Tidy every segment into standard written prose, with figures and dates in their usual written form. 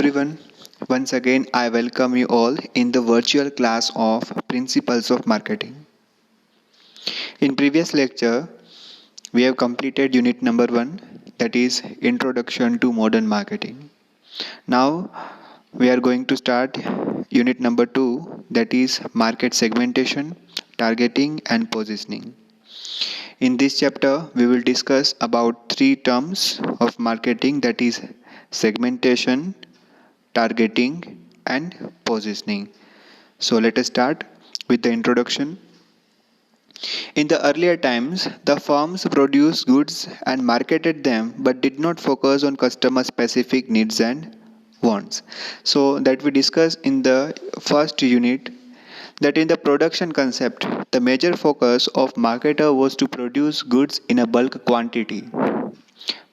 everyone. Once again, I welcome you all in the virtual class of Principles of Marketing. In previous lecture, we have completed unit number 1, that is Introduction to Modern Marketing. Now, we are going to start unit number 2, that is Market Segmentation, Targeting and Positioning. In this chapter, we will discuss about 3 terms of marketing, that is segmentation, targeting and positioning. So let us start with the introduction. In the earlier times, the firms produced goods and marketed them but did not focus on customer specific needs and wants. So that we discussed in the first unit that in the production concept, the major focus of marketer was to produce goods in a bulk quantity.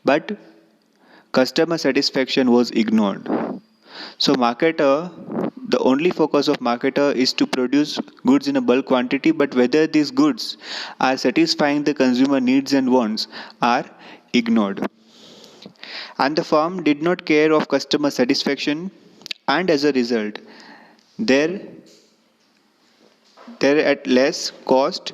But customer satisfaction was ignored. So the only focus of marketer is to produce goods in a bulk quantity, but whether these goods are satisfying the consumer needs and wants are ignored. And the firm did not care of customer satisfaction, and as a result, there at less cost,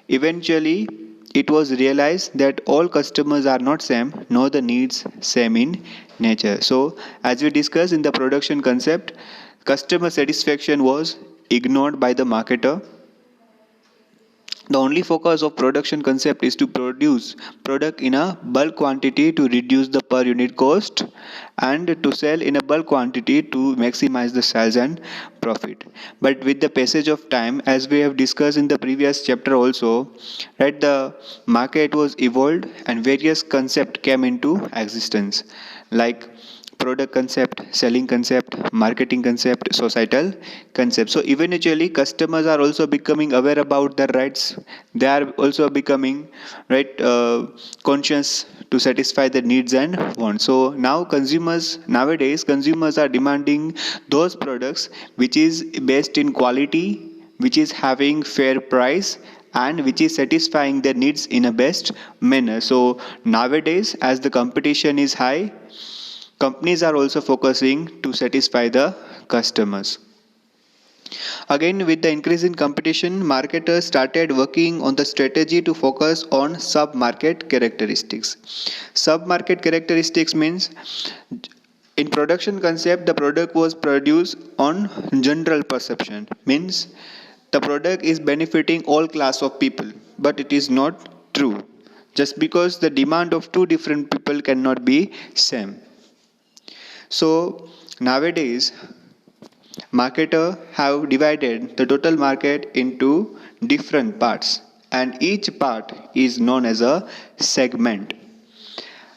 eventually it was realized that all customers are not same, nor the needs same in nature. So as we discussed in the production concept, customer satisfaction was ignored by the marketer. The only focus of production concept is to produce product in a bulk quantity to reduce the per unit cost and to sell in a bulk quantity to maximize the sales and profit. But with the passage of time, as we have discussed in the previous chapter also, right, the market was evolved and various concepts came into existence, like product concept, selling concept, marketing concept, societal concept. So eventually customers are also becoming aware about their rights. They are also becoming conscious to satisfy their needs and wants. So nowadays consumers are demanding those products which is based in quality, which is having fair price, and which is satisfying their needs in a best manner. So nowadays, as the competition is high, companies are also focusing to satisfy the customers. Again, with the increase in competition, marketers started working on the strategy to focus on sub-market characteristics. Sub-market characteristics means in production concept, the product was produced on general perception, means the product is benefiting all class of people, but it is not true. Just because the demand of two different people cannot be same. So nowadays, marketer have divided the total market into different parts, and each part is known as a segment.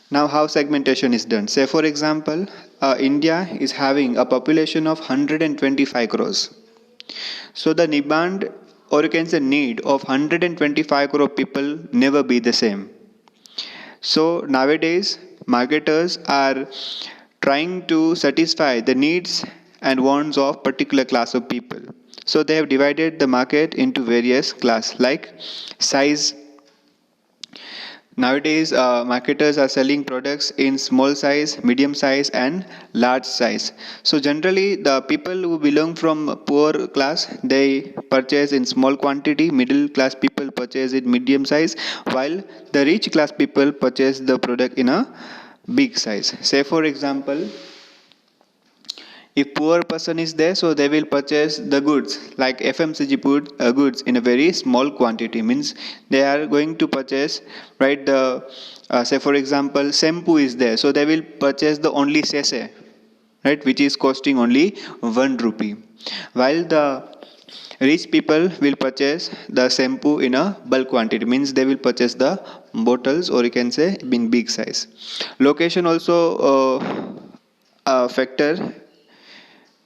Now, how segmentation is done? Say, for example, India is having a population of 125 crores. So the demand, or you can say need, of 125 crore people never be the same. So nowadays, marketers are trying to satisfy the needs and wants of particular class of people. So they have divided the market into various class like size. Nowadays, marketers are selling products in small size, medium size and large size. So generally, the people who belong from poor class, they purchase in small quantity, middle class people purchase in medium size, while the rich class people purchase the product in a big size. Say for example, if poor person is there, so they will purchase the goods like FMCG goods in a very small quantity, means they are going to purchase, right, the say for example shampoo is there, so they will purchase the only sachet, right, which is costing only 1 rupee, while the rich people will purchase the shampoo in a bulk quantity, means they will purchase the bottles, or you can say in big size. Location also a factor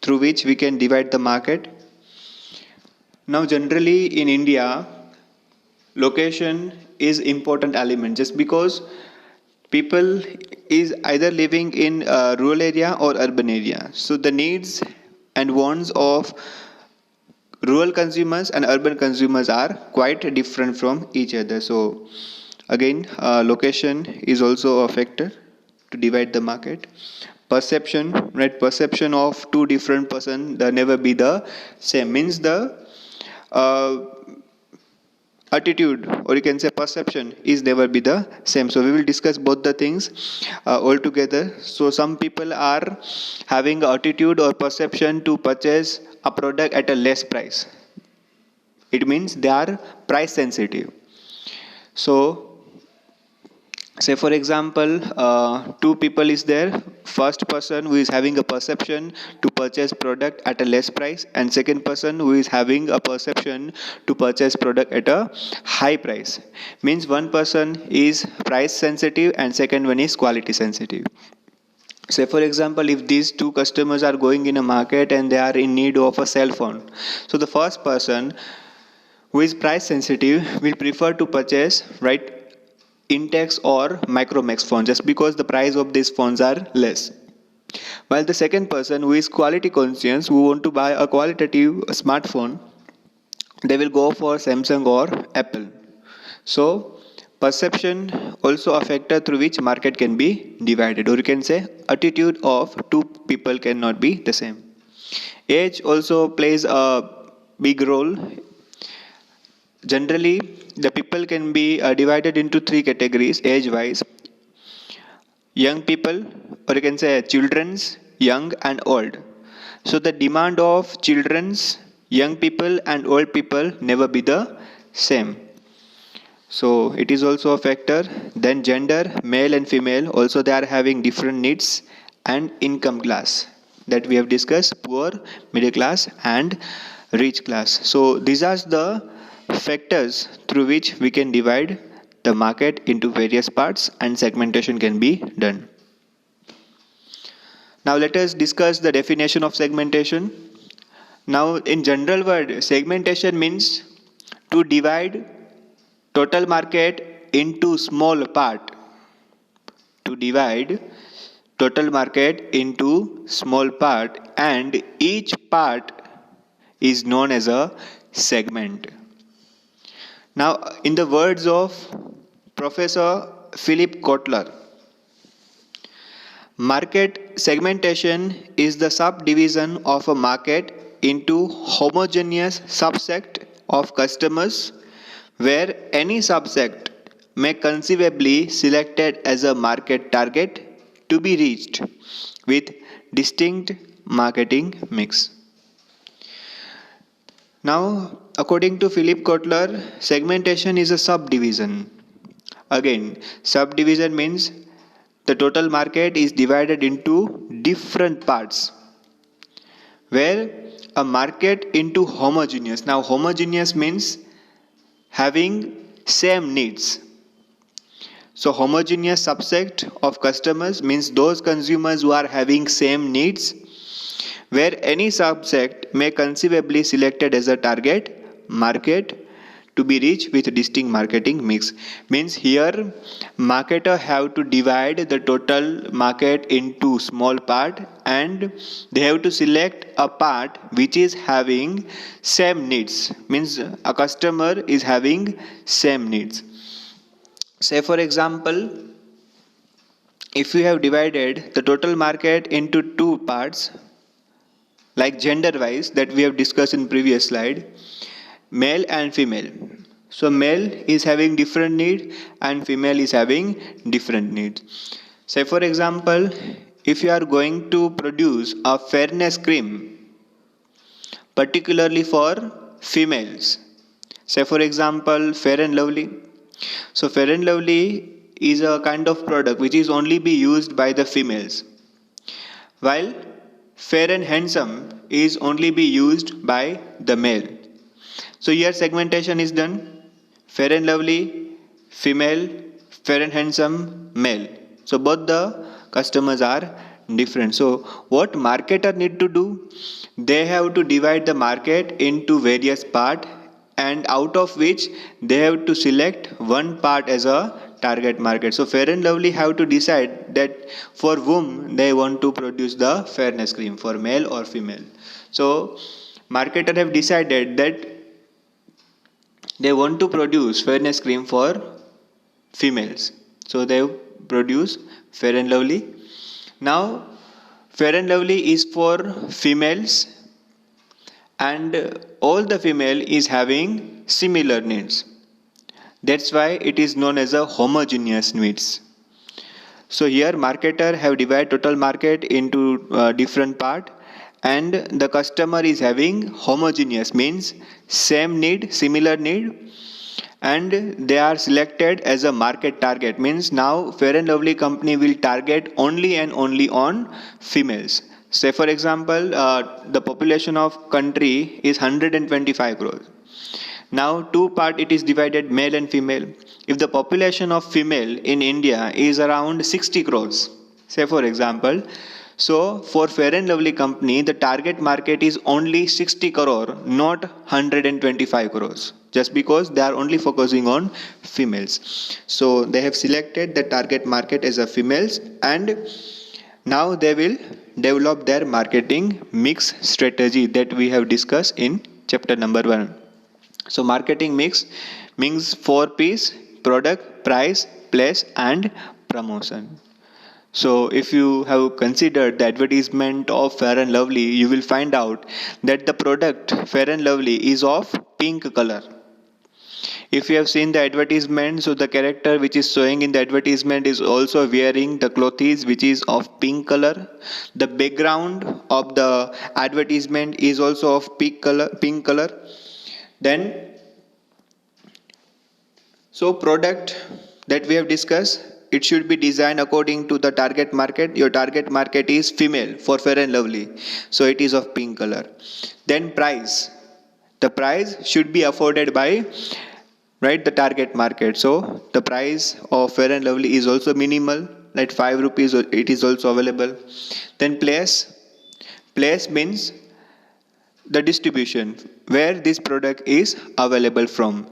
through which we can divide the market. Now generally in India, location is important element, just because people is either living in a rural area or urban area. So the needs and wants of rural consumers and urban consumers are quite different from each other. So again, location is also a factor to divide the market. perception, right? Perception of two different person, they never be the same. Means the uh, attitude, or you can say perception, is never be the same. So we will discuss both the things all together. So some people are having attitude or perception to purchase a product at a less price. It means they are price sensitive. So say for example, two people is there. First person who is having a perception to purchase product at a less price, and second person who is having a perception to purchase product at a high price. Means one person is price sensitive and second one is quality sensitive. Say for example, if these two customers are going in a market and they are in need of a cell phone, so the first person who is price sensitive will prefer to purchase, right, Intex or Micromax phone, just because the price of these phones are less. While the second person who is quality conscious, who want to buy a qualitative smartphone, they will go for Samsung or Apple. So perception also a factor through which market can be divided, or you can say attitude of two people cannot be the same. Age also plays a big role. Generally, the people can be divided into three categories age wise: young people, or you can say children's, young and old. So the demand of children's, young people and old people never be the same. So it is also a factor. Then gender, male and female, also they are having different needs. And income class, that we have discussed: poor, middle class and rich class. So these are the factors through which we can divide the market into various parts and segmentation can be done. Now let us discuss the definition of segmentation. Now in general word, segmentation means to divide total market into small part. To divide total market into small part, and each part is known as a segment. Now in the words of Professor Philip Kotler, market segmentation is the subdivision of a market into homogeneous subset of customers where any subset may conceivably selected as a market target to be reached with distinct marketing mix. Now, according to Philip Kotler, segmentation is a subdivision. Again, subdivision means the total market is divided into different parts where a market into homogeneous. Now homogeneous means having same needs. So homogeneous subset of customers means those consumers who are having same needs, where any subset may conceivably selected as a target market to be reached with distinct marketing mix. Means here marketer have to divide the total market into small part and they have to select a part which is having same needs. Means a customer is having same needs. Say for example, if you have divided the total market into two parts, like gender wise, that we have discussed in previous slide, male and female. So male is having different need and female is having different needs. Say for example, if you are going to produce a fairness cream particularly for females, say for example Fair and Lovely. So Fair and Lovely is a kind of product which is only be used by the females, while Fair and Handsome is only be used by the male. So here segmentation is done: Fair and Lovely, female; Fair and Handsome, male. So both the customers are different. So what marketer need to do? They have to divide the market into various part, and out of which they have to select one part as a target market. So Fair and Lovely have to decide that for whom they want to produce the fairness cream, for male or female. So marketer have decided that they want to produce fairness cream for females. So they produce Fair and Lovely. Now Fair and Lovely is for females, and all the female is having similar needs. That's why it is known as a homogeneous needs. So here marketer have divided total market into different part, and the customer is having homogeneous means same need, similar need, and they are selected as a market target means now Fair and Lovely company will target only and only on females. Say for example, the population of country is 125 crores. Now two part it is divided male and female. If the population of female in India is around 60 crores, say for example, so for Fair and Lovely company the target market is only 60 crore, not 125 crores, just because they are only focusing on females. So they have selected the target market as a females, and now they will develop their marketing mix strategy that we have discussed in chapter number 1. So marketing mix means 4 P's: product, price, place and promotion. So if you have considered the advertisement of Fair and Lovely, you will find out that the product Fair and Lovely is of pink color. If you have seen the advertisement, so the character which is showing in the advertisement is also wearing the clothes which is of pink color. The background of the advertisement is also of pink color. Then, so product that we have discussed, it should be designed according to the target market. Your target market is female for Fair and Lovely, so it is of pink color. Then price, the price should be afforded by the target market. So the price of Fair and Lovely is also minimal, like 5 rupees it is also available. Then place means the distribution where this product is available from.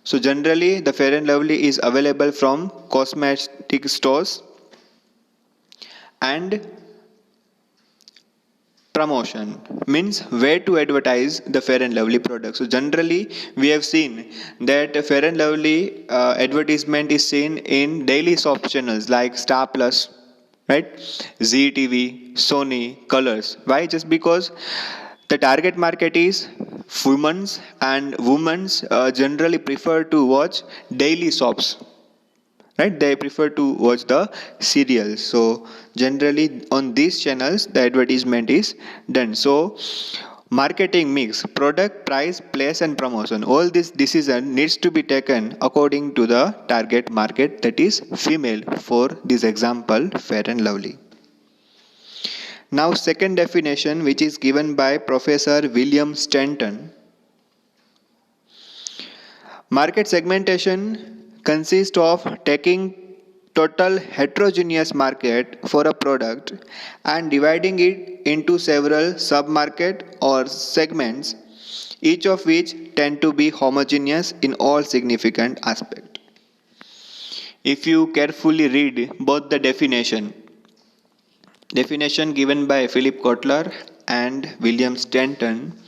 So generally the Fair and Lovely is available from cosmetic stores. And promotion means where to advertise the Fair and Lovely product. So generally we have seen that Fair and Lovely advertisement is seen in daily soap channels like Star Plus, right, Zee TV, Sony, Colors. Why? Just because the target market is women's, and women's generally prefer to watch daily soaps, right? They prefer to watch the serials. So generally on these channels the advertisement is done. So marketing mix, product, price, place and promotion, all this decision needs to be taken according to the target market, that is female, for this example Fair and Lovely. Now second definition, which is given by Professor William Stanton. Market segmentation consists of taking total heterogeneous market for a product and dividing it into several sub-market or segments, each of which tend to be homogeneous in all significant aspects. If you carefully read both the definition given by Philip Kotler and William Stanton,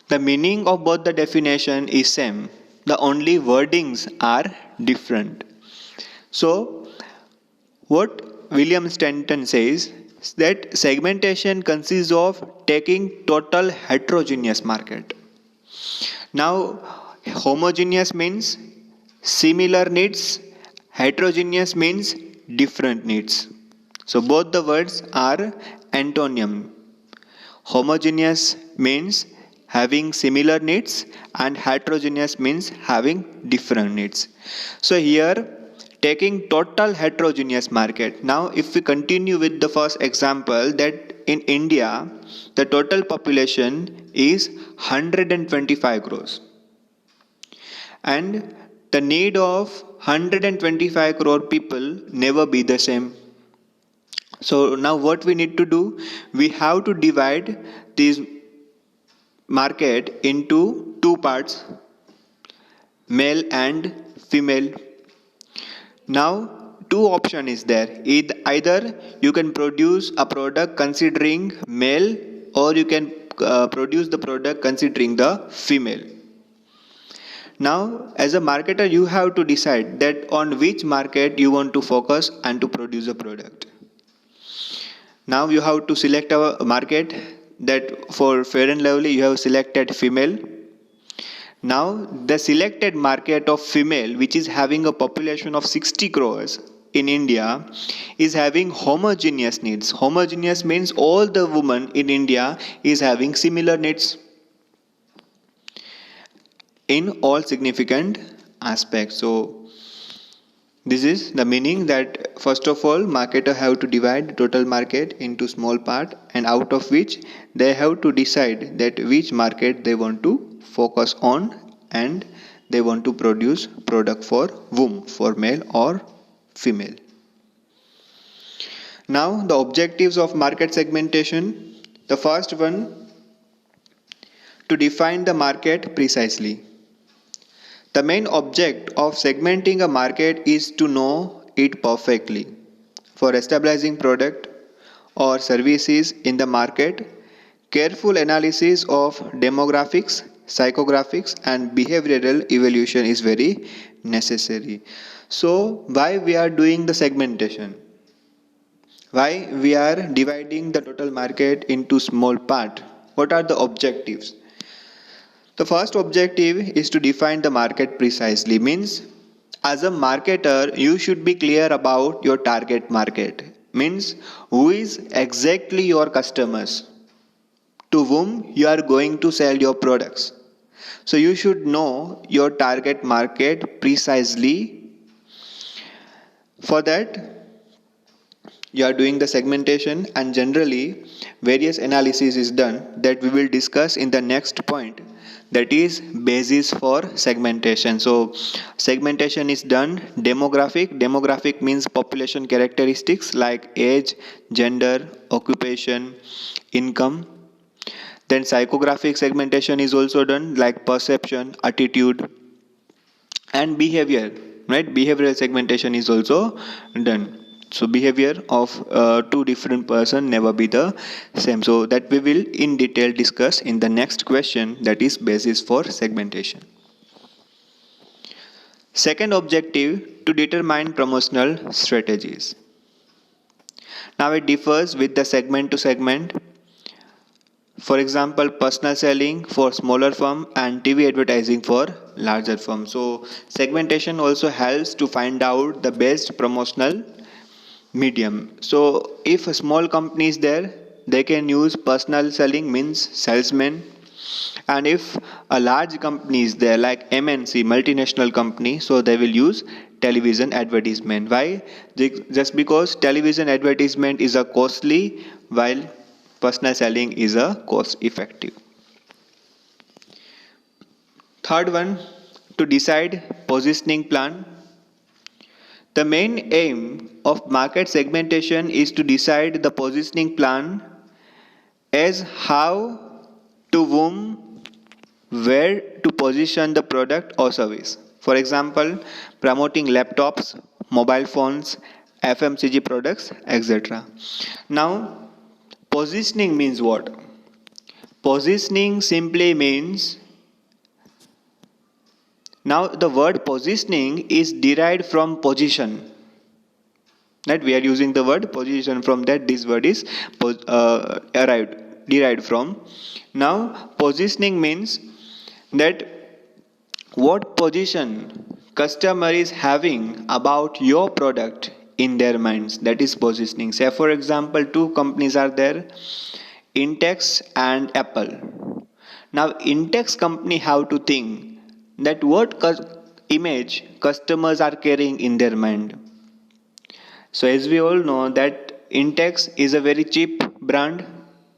the meaning of both the definition is same. The only wordings are different. So what William Stanton says is that segmentation consists of taking total heterogeneous market. Now homogeneous means similar needs, heterogeneous means different needs. So both the words are antonym. Homogeneous means having similar needs and heterogeneous means having different needs. So here taking total heterogeneous market. Now if we continue with the first example, that in India the total population is 125 crores and the need of 125 crore people never be the same. So now what we need to do, we have to divide this market into two parts, male and female. Now two option is there. Either you can produce a product considering male, or you can produce the product considering the female. Now as a marketer you have to decide that on which market you want to focus and to produce a product. Now you have to select a market. That for Fair and Lovely you have selected female. Now the selected market of female, which is having a population of 60 crores in India, is having homogeneous needs. Homogeneous means all the women in India is having similar needs in all significant aspects. So this is the meaning that first of all marketer have to divide total market into small part, and out of which they have to decide that which market they want to focus on, and they want to produce product for whom, for male or female. Now the objectives of market segmentation. The first one, to define the market precisely. The main object of segmenting a market is to know it perfectly. For establishing product or services in the market, careful analysis of demographics, psychographics and behavioral evaluation is very necessary. So why we are doing the segmentation? Why we are dividing the total market into small part? What are the objectives? The first objective is to define the market precisely. Means as a marketer you should be clear about your target market. Means who is exactly your customers, to whom you are going to sell your products. So you should know your target market precisely. For that you are doing the segmentation, and generally various analysis is done that we will discuss in the next point, that is basis for segmentation. So segmentation is done demographic means population characteristics like age, gender, occupation, income. Then psychographic segmentation is also done like perception, attitude and behavior, right? Behavioral segmentation is also done. So behavior of two different person never be the same. So that we will in detail discuss in the next question, that is basis for segmentation. Second objective, to determine promotional strategies. Now it differs with the segment to segment. For example, personal selling for smaller firm and TV advertising for larger firm. So segmentation also helps to find out the best promotional medium. So if a small company is there, they can use personal selling means salesman. And if a large company is there like MNC, multinational company, so they will use television advertisement. Why? Just because television advertisement is a costly, while personal selling is a cost effective. Third one, to decide positioning plan. The main aim of market segmentation is to decide the positioning plan as how, to whom, where to position the product or service. For example, promoting laptops, mobile phones, FMCG products, etc. Now, positioning means what? Positioning simply means, now the word positioning is derived from position. Right? We are using the word position, from that this word is derived from. Now positioning means that what position customer is having about your product in their minds, that is positioning. Say for example, two companies are there, Intex and Apple. Now Intex company have to think that what image customers are carrying in their mind. So as we all know that Intex is a very cheap brand,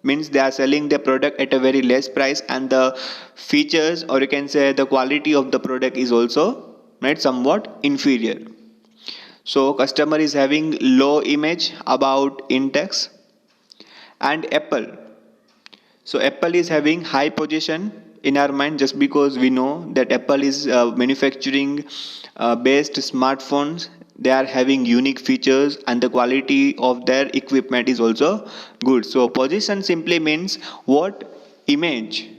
means they are selling their product at a very less price, and the features, or you can say the quality of the product is also, right, somewhat inferior. So customer is having low image about Intex. And Apple. So Apple is having high position in our mind, just because we know that Apple is manufacturing based smartphones. They are having unique features and the quality of their equipment is also good. So position simply means what image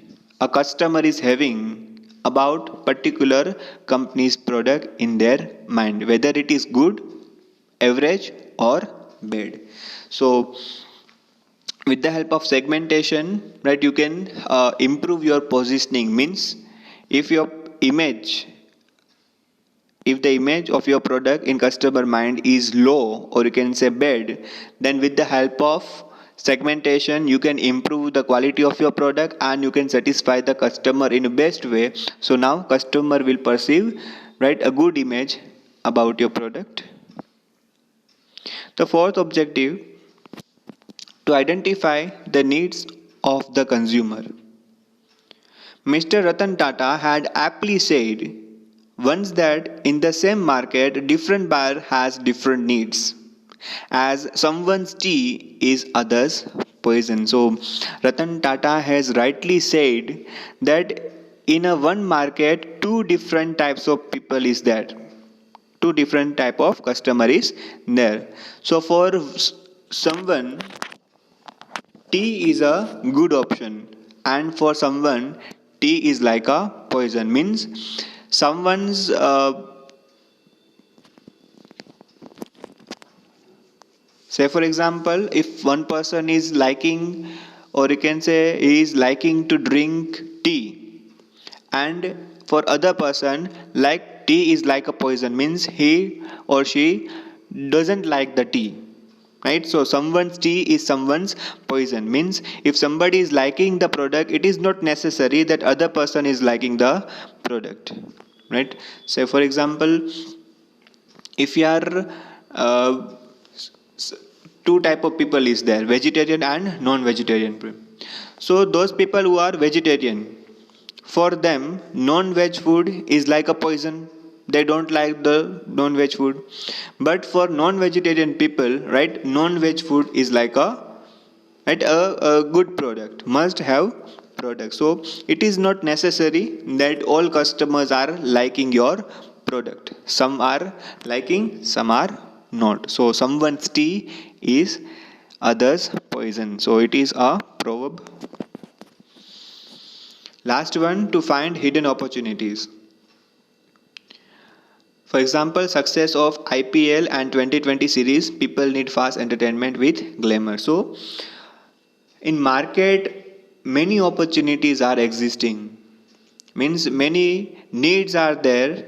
a customer is having about particular company's product in their mind, whether it is good, average or bad. So with the help of segmentation, right, you can improve your positioning. Means if your image if the image of your product in customer mind is low, or you can say bad, then with the help of segmentation you can improve the quality of your product and you can satisfy the customer in the best way. So now customer will perceive, right, a good image about your product. The fourth objective, to identify the needs of the consumer. Mr. Ratan Tata had aptly said once that in the same market, different buyer has different needs. As someone's tea is others' poison. So Ratan Tata has rightly said that in a one market, two different types of people is there. Two different type of customer is there. So for someone, tea is a good option, and for someone tea is like a poison. Means someone's say for example, if one person is liking, or you can say he is liking to drink tea, and for other person like tea is like a poison, means he or she doesn't like the tea, right? So someone's tea is someone's poison. Means if somebody is liking the product, it is not necessary that other person is liking the product, right? Say for example, if you are two type of people is there, vegetarian and non-vegetarian. So those people who are vegetarian, for them non-veg food is like a poison. They don't like the non-veg food. But for non-vegetarian people, right, non-veg food is like a, right, a good product, must have product. So it is not necessary that all customers are liking your product. Some are liking, some are not. So someone's tea is others poison. So it is a proverb. Last one, to find hidden opportunities. For example, success of IPL and 2020 series, people need fast entertainment with glamour. So in market, many opportunities are existing. Means many needs are there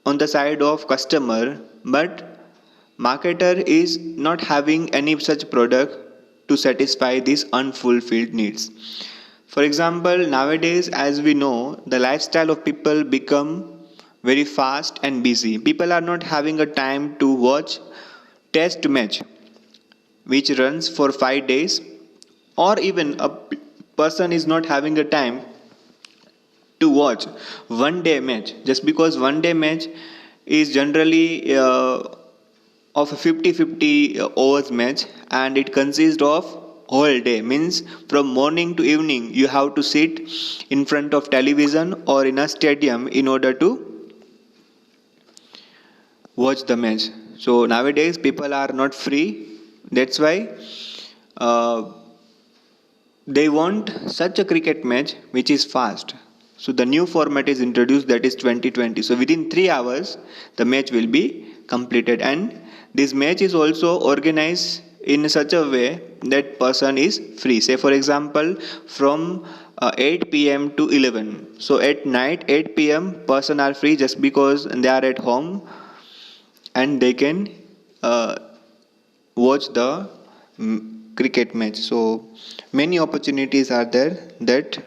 on the side of customer, but marketer is not having any such product to satisfy these unfulfilled needs. For example, nowadays, as we know, the lifestyle of people become very fast and busy. People are not having a time to watch test match which runs for 5 days, or even a person is not having a time to watch one day match, just because one day match is generally of a 50-50 overs match, and it consists of whole day. Means from morning to evening you have to sit in front of television or in a stadium in order to watch the match. So nowadays people are not free. That's why uh, they want such a cricket match which is fast. So the new format is introduced, that is 2020. So within 3 hours the match will be completed, and this match is also organized in such a way that person is free. Say for example, from 8 p.m. to 11. So at night 8 p.m. person are free just because they are at home, and they can uh, watch the cricket match. So many opportunities are there that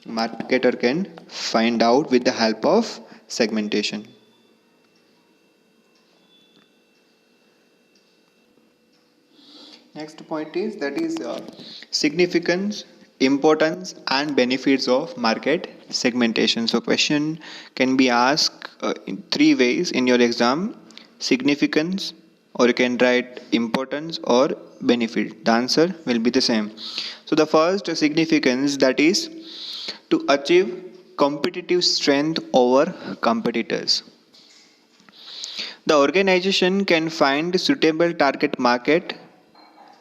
marketer can find out with the help of segmentation. Next point is, that is significance, importance and benefits of market segmentation. So question can be asked in three ways in your exam: significance, or you can write importance or benefit. The answer will be the same. So the first, significance, that is to achieve competitive strength over competitors. The organization can find suitable target market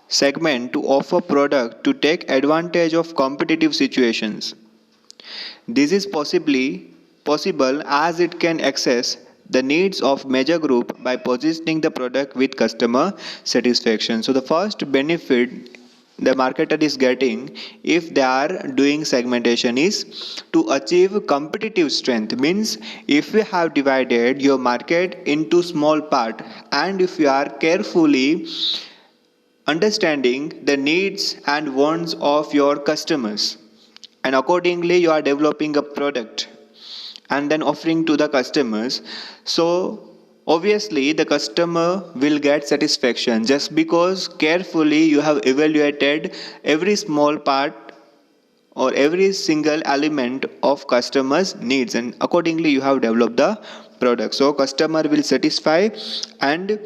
segment to offer product to take advantage of competitive situations. This is possible as it can access the needs of major group by positioning the product with customer satisfaction. So the first benefit the marketer is getting if they are doing segmentation is to achieve competitive strength. Means if you have divided your market into small part and if you are carefully understanding the needs and wants of your customers, and accordingly you are developing a product and then offering to the customers, so obviously the customer will get satisfaction just because carefully you have evaluated every small part or every single element of customers needs, and accordingly you have developed the product. So customer will satisfy and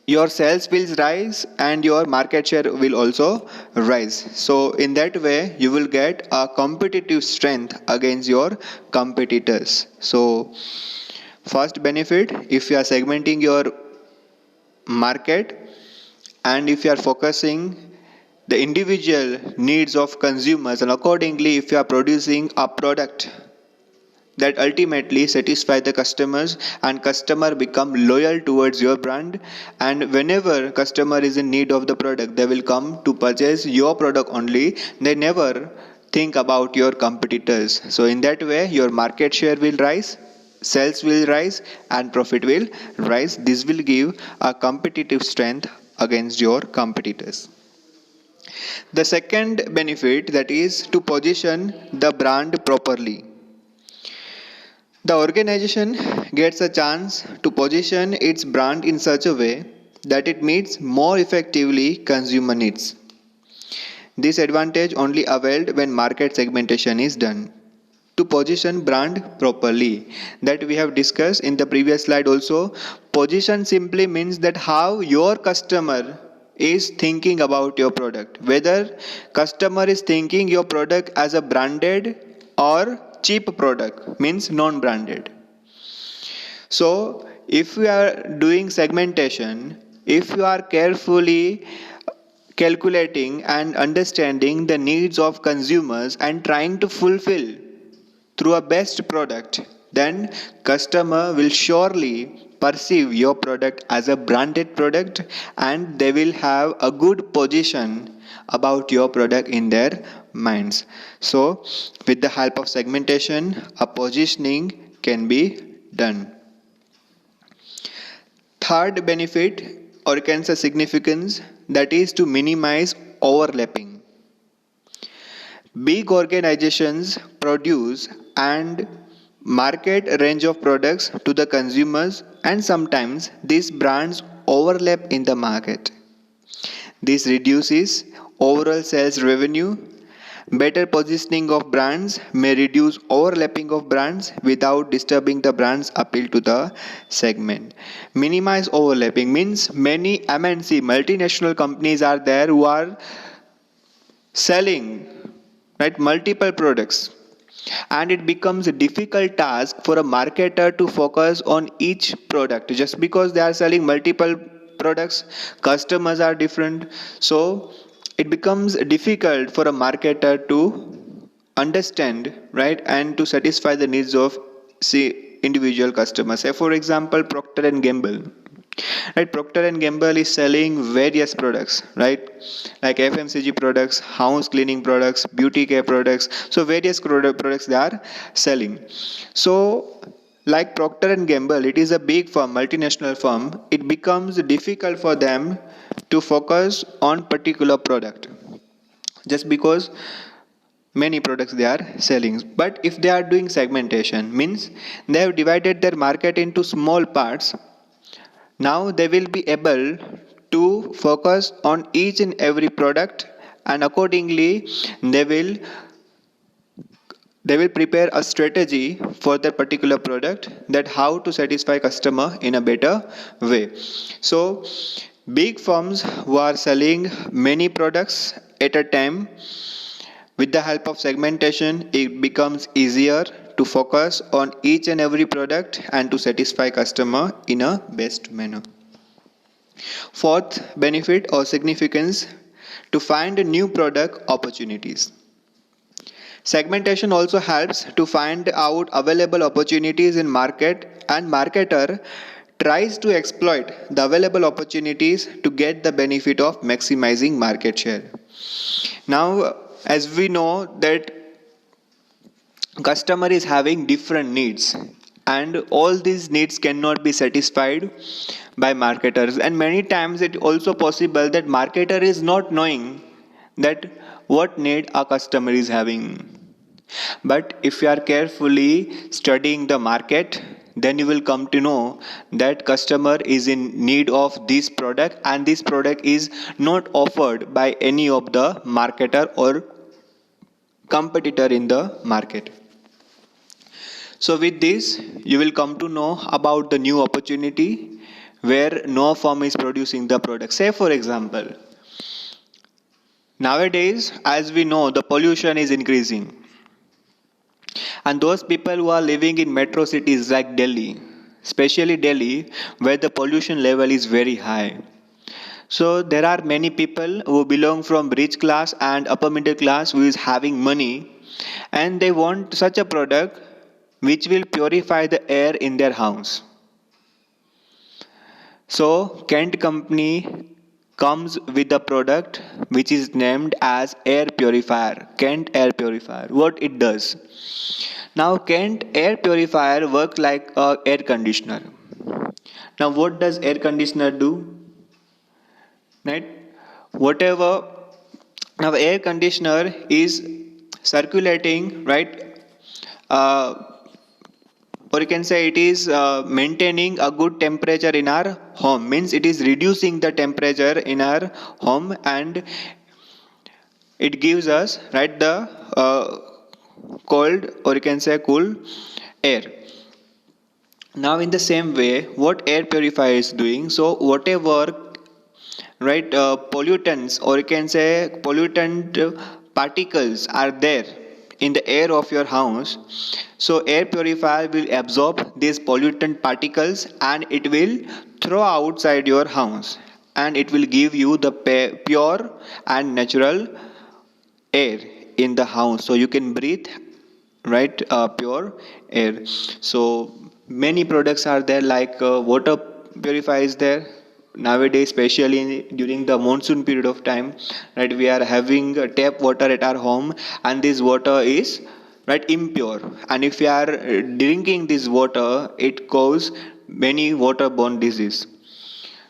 your sales will rise and your market share will also rise. So in that way you will get a competitive strength against your competitors. So first benefit, if you are segmenting your market and if you are focusing the individual needs of consumers, and accordingly if you are producing a product that ultimately satisfy the customers and customer become loyal towards your brand, and whenever customer is in need of the product they will come to purchase your product only, they never think about your competitors. So in that way your market share will rise, sales will rise and profit will rise. This will give a competitive strength against your competitors. The second benefit, that is to position the brand properly. The organization gets a chance to position its brand in such a way that it meets more effectively consumer needs. This advantage only availed when market segmentation is done. To position brand properly, that we have discussed in the previous slide also, position simply means that how your customer is thinking about your product, whether customer is thinking your product as a branded or cheap product, means non-branded. So if you are doing segmentation, if you are carefully calculating and understanding the needs of consumers and trying to fulfill through a best product, then customer will surely perceive your product as a branded product and they will have a good position about your product in their minds. So with the help of segmentation a positioning can be done. Third benefit or can say significance, that is to minimize overlapping. Big organizations produce and market a range of products to the consumers and sometimes these brands overlap in the market. This reduces overall sales revenue. Better positioning of brands may reduce overlapping of brands without disturbing the brand's appeal to the segment. Minimize overlapping means many MNC multinational companies are there who are selling multiple products, and it becomes a difficult task for a marketer to focus on each product just because they are selling multiple products, customers are different. So it becomes difficult for a marketer to understand and to satisfy the needs of individual customers. Say for example Procter and Gamble. Procter and Gamble is selling various products, like FMCG products, house cleaning products, beauty care products. So various products they are selling. So like Procter and Gamble, it is a big firm, multinational firm. It becomes difficult for them to focus on particular product just because many products they are selling. But if they are doing segmentation, means they have divided their market into small parts. Now they will be able to focus on each and every product, and accordingly they will prepare a strategy for that particular product, that how to satisfy customer in a better way. So big firms who are selling many products at a time, with the help of segmentation it becomes easier to focus on each and every product and to satisfy customer in a best manner. Fourth benefit or significance, to find new product opportunities. Segmentation also helps to find out available opportunities in market, and marketer tries to exploit the available opportunities to get the benefit of maximizing market share. Now, as we know that customer is having different needs, and all these needs cannot be satisfied by marketers, and many times it also possible that marketer is not knowing that what need a customer is having. But if you are carefully studying the market, then you will come to know that customer is in need of this product, and this product is not offered by any of the marketer or competitor in the market. So with this, you will come to know about the new opportunity where no firm is producing the product. Say for example, nowadays, as we know, the pollution is increasing. And those people who are living in metro cities like Delhi, especially Delhi, where the pollution level is very high. So there are many people who belong from rich class and upper middle class who is having money, and they want such a product which will purify the air in their house. So Kent company comes with a product which is named as air purifier, Kent air purifier. What it does? Now Kent air purifier works like a air conditioner. Now what does air conditioner do? Right? Whatever, now air conditioner is circulating, right? Uh, or you can say it is maintaining a good temperature in our home, means it is reducing the temperature in our home, and it gives us, right, the cold, or you can say cool air. Now in the same way, what air purifier is doing, so whatever, right, pollutants, or you can say pollutant particles are there in the air of your house, so air purifier will absorb these pollutant particles and it will throw outside your house, and it will give you the pure and natural air in the house, so you can breathe, right, pure air. So many products are there, like water purifier is there nowadays, especially during the monsoon period of time, right, we are having tap water at our home, and this water is, right, impure, and if we are drinking this water, it causes many waterborne disease.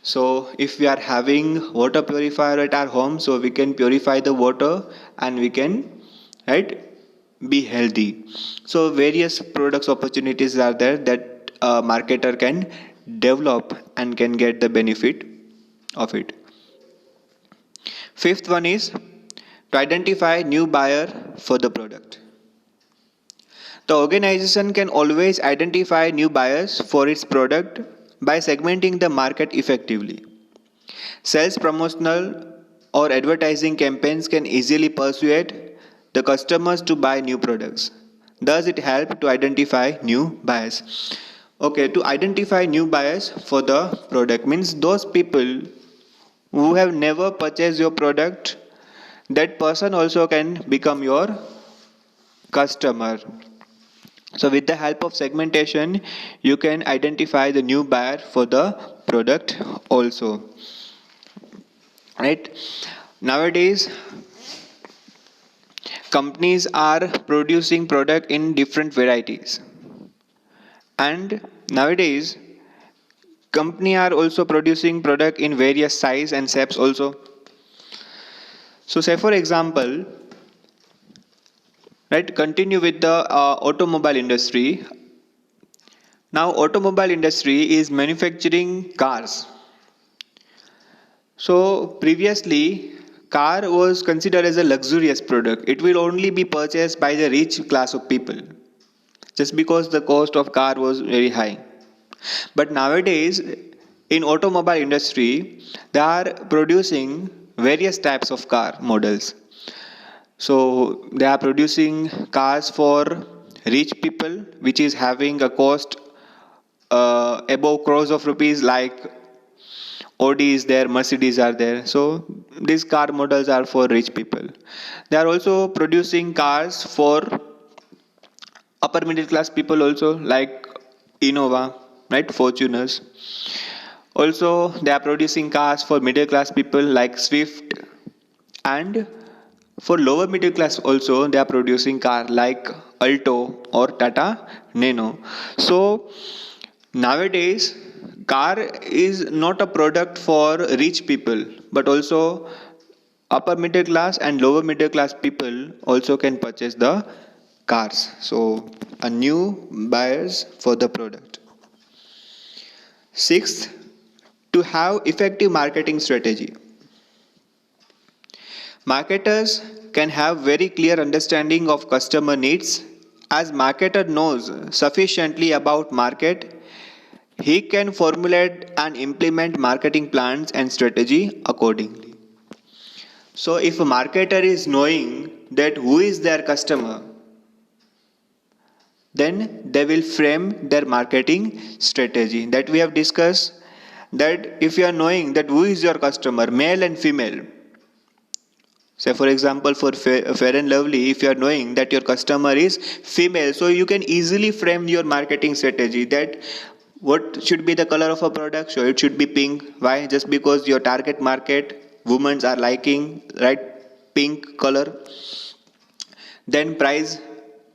So if we are having water purifier at our home, so we can purify the water and we can, right, be healthy. So various products opportunities are there that a marketer can develop and can get the benefit of it. Fifth one is to identify new buyer for the product. The organization can always identify new buyers for its product by segmenting the market effectively. Sales promotional or advertising campaigns can easily persuade the customers to buy new products. Thus, it helps to identify new buyers. Okay, to identify new buyers for the product means those people who have never purchased your product, that person also can become your customer. So with the help of segmentation, you can identify the new buyer for the product also. Right? Nowadays, companies are producing product in different varieties. And nowadays, company are also producing product in various size and shapes also. So say for example, right, continue with the automobile industry. Now automobile industry is manufacturing cars. So previously, car was considered as a luxurious product. It will only be purchased by the rich class of people, just because the cost of car was very high. But nowadays, in automobile industry, they are producing various types of car models. So they are producing cars for rich people, which is having a cost above crores of rupees, like Audi is there, Mercedes are there. So these car models are for rich people. They are also producing cars for upper middle class people also, like Innova, right? Fortuners. Also, they are producing cars for middle class people like Swift, and for lower middle class also they are producing car like Alto or Tata Nano. So nowadays car is not a product for rich people, but also upper middle class and lower middle class people also can purchase the cars. So a new buyers for the product. Sixth, to have effective marketing strategy. Marketers can have very clear understanding of customer needs. As marketer knows sufficiently about market, he can formulate and implement marketing plans and strategy accordingly. So if a marketer is knowing that who is their customer, then they will frame their marketing strategy. That we have discussed, that if you are knowing that who is your customer, male and female. Say for example for Fair and Lovely, if you are knowing that your customer is female, so you can easily frame your marketing strategy that what should be the color of a product. So it should be pink. Why? Just because your target market, women are liking, right, pink color. Then price,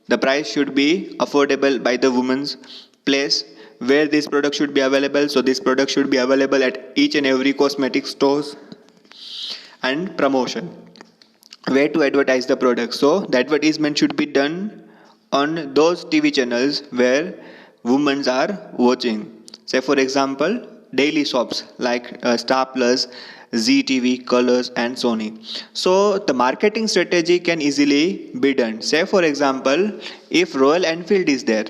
the price should be affordable by the woman's place where this product should be available. So this product should be available at each and every cosmetic stores. And promotion, where to advertise the product. So the advertisement should be done on those TV channels where women are watching. Say for example, daily soaps like Star Plus, ZTV, Colors, and Sony. So the marketing strategy can easily be done. Say for example, if Royal Enfield is there,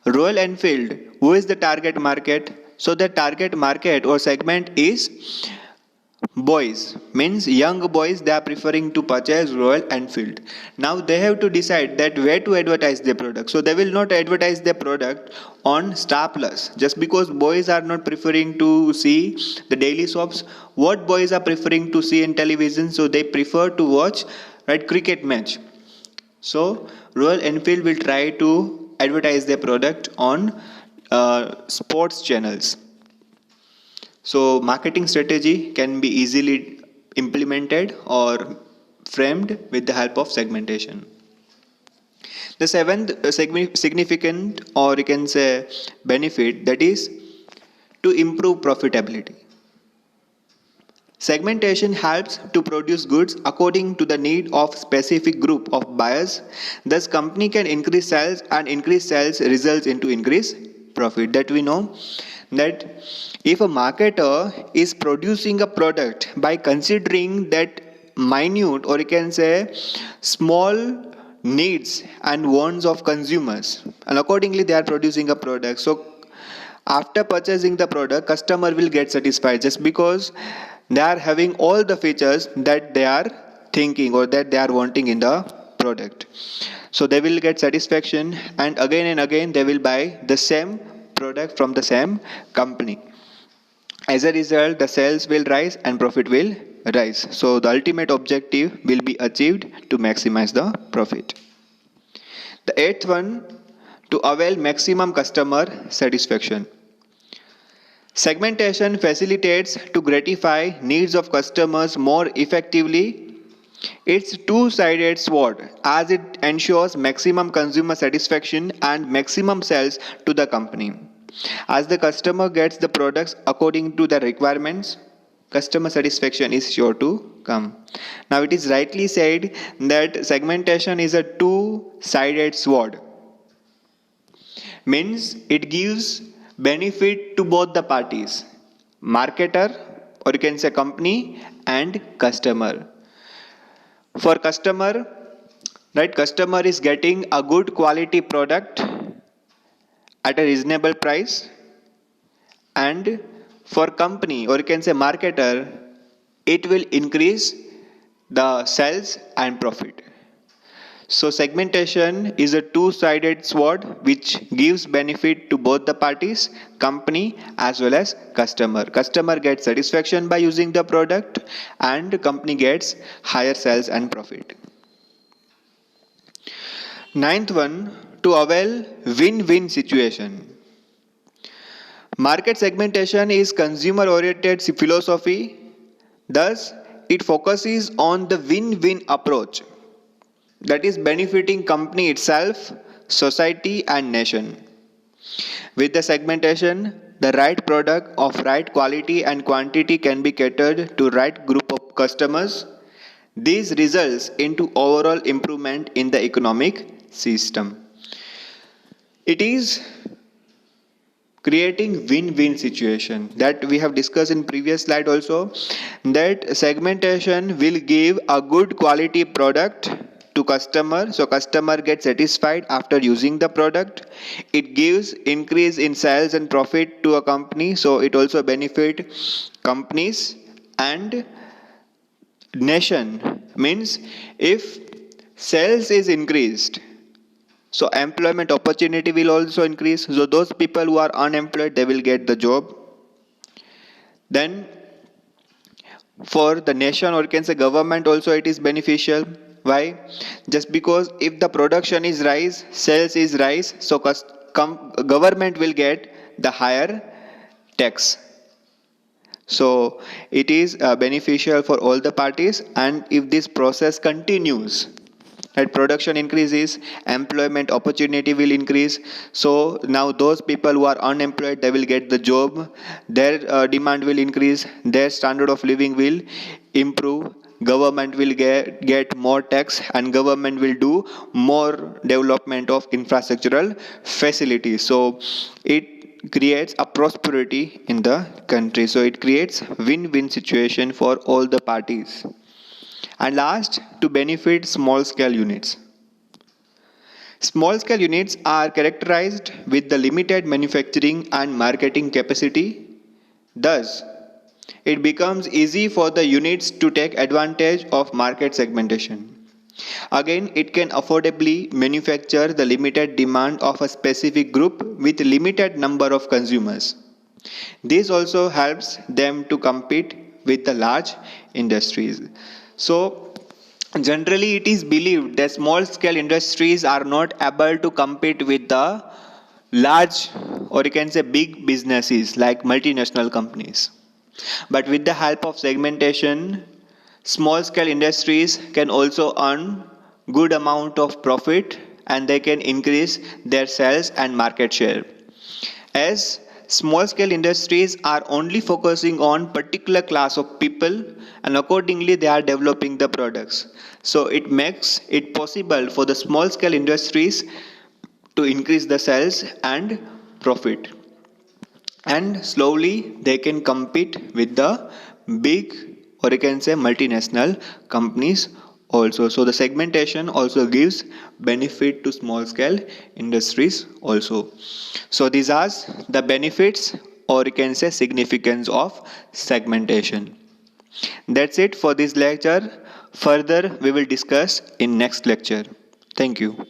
Royal Enfield, who is the target market? So the target market or segment is boys, means young boys, they are preferring to purchase Royal Enfield. Now they have to decide that where to advertise their product. So they will not advertise their product on Star Plus just because boys are not preferring to see the daily soaps. What boys are preferring to see in television? So they prefer to watch, right, cricket match. So Royal Enfield will try to advertise their product on sports channels. So marketing strategy can be easily implemented or framed with the help of segmentation. The seventh significant, or you can say benefit, that is to improve profitability. Segmentation helps to produce goods according to the need of specific group of buyers. Thus company can increase sales, and increased sales results into increased profit. That we know that if a marketer is producing a product by considering that minute, or you can say small needs and wants of consumers, and accordingly they are producing a product, so after purchasing the product customer will get satisfied just because they are having all the features that they are thinking or that they are wanting in the product. So they will get satisfaction, and again they will buy the same product from the same company. As a result, the sales will rise and profit will rise. So the ultimate objective will be achieved to maximize the profit. The eighth one, to avail maximum customer satisfaction. Segmentation facilitates to gratify needs of customers more effectively. It's two-sided sword as it ensures maximum consumer satisfaction and maximum sales to the company. As the customer gets the products according to the requirements, customer satisfaction is sure to come. Now it is rightly said that segmentation is a two-sided sword. Means it gives benefit to both the parties, marketer, or you can say company, and customer. For customer, right, customer is getting a good quality product at a reasonable price, and for company, or you can say marketer, it will increase the sales and profit. So segmentation is a two-sided sword which gives benefit to both the parties, company as well as customer. Customer gets satisfaction by using the product and company gets higher sales and profit. Ninth one, to avail win-win situation. Market segmentation is consumer-oriented philosophy. Thus, it focuses on the win-win approach, that is benefiting company itself, society and nation. With the segmentation, the right product of right quality and quantity can be catered to right group of customers. This results into overall improvement in the economic system. It is creating win-win situation that we have discussed in previous slide also, that segmentation will give a good quality product to customer, so customer gets satisfied after using the product. It gives increase in sales and profit to a company, so it also benefit companies and nation. Means if sales is increased, so employment opportunity will also increase. So those people who are unemployed, they will get the job. Then for the nation, or you can say government also, it is beneficial. Why? Just because if the production is rise, sales is rise, so government will get the higher tax. So it is beneficial for all the parties, and if this process continues, that production increases, employment opportunity will increase. So now those people who are unemployed, they will get the job, their demand will increase, their standard of living will improve, government will get more tax, and government will do more development of infrastructural facilities. So it creates a prosperity in the country. So it creates win-win situation for all the parties. And last, to benefit small scale units. Small scale units are characterized with the limited manufacturing and marketing capacity. Thus, it becomes easy for the units to take advantage of market segmentation. Again, it can affordably manufacture the limited demand of a specific group with limited number of consumers. This also helps them to compete with the large industries. So generally it is believed that small scale industries are not able to compete with the large, or you can say big businesses like multinational companies. But with the help of segmentation, small scale industries can also earn good amount of profit, and they can increase their sales and market share. As small scale industries are only focusing on particular class of people, and accordingly they are developing the products. So it makes it possible for the small scale industries to increase the sales and profit, and slowly they can compete with the big, or you can say multinational companies also. So the segmentation also gives benefit to small scale industries also. So these are the benefits, or you can say significance of segmentation. That's it for this lecture. Further we will discuss in next lecture. Thank you.